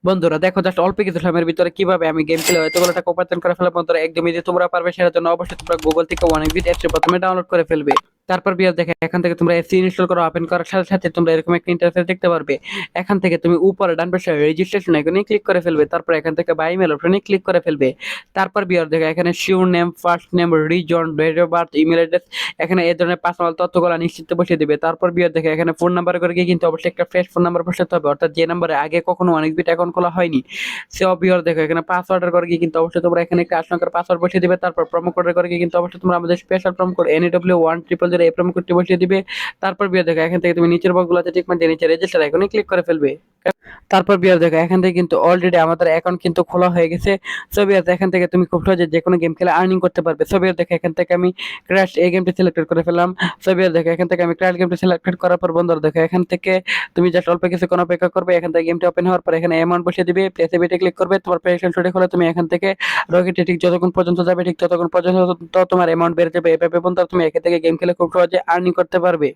বন্ধুরা দেখো জাস্ট অল্প কিছু সময়ের ভিতরে কিভাবে আমি গেম খেলে এতগুলো টাকা উপার্জন করে ফেলা। বন্ধুরা একদমই যে তোমরা পারবে সেটার জন্য অবশ্যই তোমরা গুগল থেকে অনেকবিট অ্যাপস প্রথমে ডাউনলোড করে ফেলবে। তারপর বিয়ার দেখে এখান থেকে তোমরা এসি ইনস্টল করো। ওপেন করার সাথে সাথে তোমরা এরকম একটা ইন্টারফেস দেখতে পারবে। এখান থেকে তুমি উপরে ডান পাশে রেজিস্ট্রেশন আইকনে ক্লিক করে ফেলবে। তারপর এখান থেকে বাই মেল অপশনে ক্লিক করে ফেলবে। তারপর বিয়ার দেখে এখানে surname, first name, reason, date of birth, email address, এখানে এই ধরনের পার্সোনাল তথ্যগুলো নিশ্চিত বসিয়ে দিবে। তারপর বিয়ার দেখে এখানে ফোন নাম্বার করে গিয়ে কিন্তু অবশ্যই একটা ফ্রেশ ফোন নাম্বার বসাতে হবে, অর্থাৎ যে নাম্বারে আগে কখনো অনেকবিট অ্যাকাউন্ট খোলা হয়নি। সো বিয়ার দেখো এখানে পাসওয়ার্ডের করে গিয়ে কিন্তু অবশ্যই তোমরা এখানে একটা আসনকার পাসওয়ার্ড বসিয়ে দিবে। তারপর প্রোমো কোডের করে গিয়ে কিন্তু অবশ্যই তোমরা আমাদের স্পেশাল প্রোমো কোড NAW1000 এই প্রোমো কোডটি বসিয়ে দিবে। তারপর বিয়ার দেখো এখান থেকে তুমি নিচের বক্সগুলোতে টিক মার দিয়ে নিচে রেজিস্টার আইকনে ক্লিক করে ফেলবে। তারপর বিয়ার দেখো এখান থেকে কিন্তু অলরেডি আমাদের অ্যাকাউন্ট কিন্তু খোলা হয়ে গেছে। সো বিয়ার এখান থেকে তুমি খুব সহজে যে কোনো গেম খেলে আর্নিং করতে পারবে। সো বিয়ার দেখো এখান থেকে আমি ক্র্যাশ এই গেমটি সিলেক্টেড করে ফেললাম। সো বিয়ার দেখো এখান থেকে আমি ক্র্যাশ গেমটি সিলেক্টেড করার পর বন্ধুরা দেখো এখান থেকে তুমি জাস্ট অল্প কিছুক্ষণ অপেক্ষা করবে। এখান থেকে গেমটি ওপেন হওয়ার পর এখানে অ্যামাউন্ট বসিয়ে দিবে, প্লেস এ ক্লিক করবে। তোমার প্রেডিকশন সঠিক হলে তুমি এখান থেকে রকেটে ঠিক যতক্ষণ পর্যন্ত যাবে ঠিক ততক্ষণ পর্যন্ত তোমার অ্যামাউন্ট বেড়ে যাবে। এভাবে বন্ধুরা তুমি এখান থেকে গেম খেলে খুব সহজে আর্নিং করতে পারবে।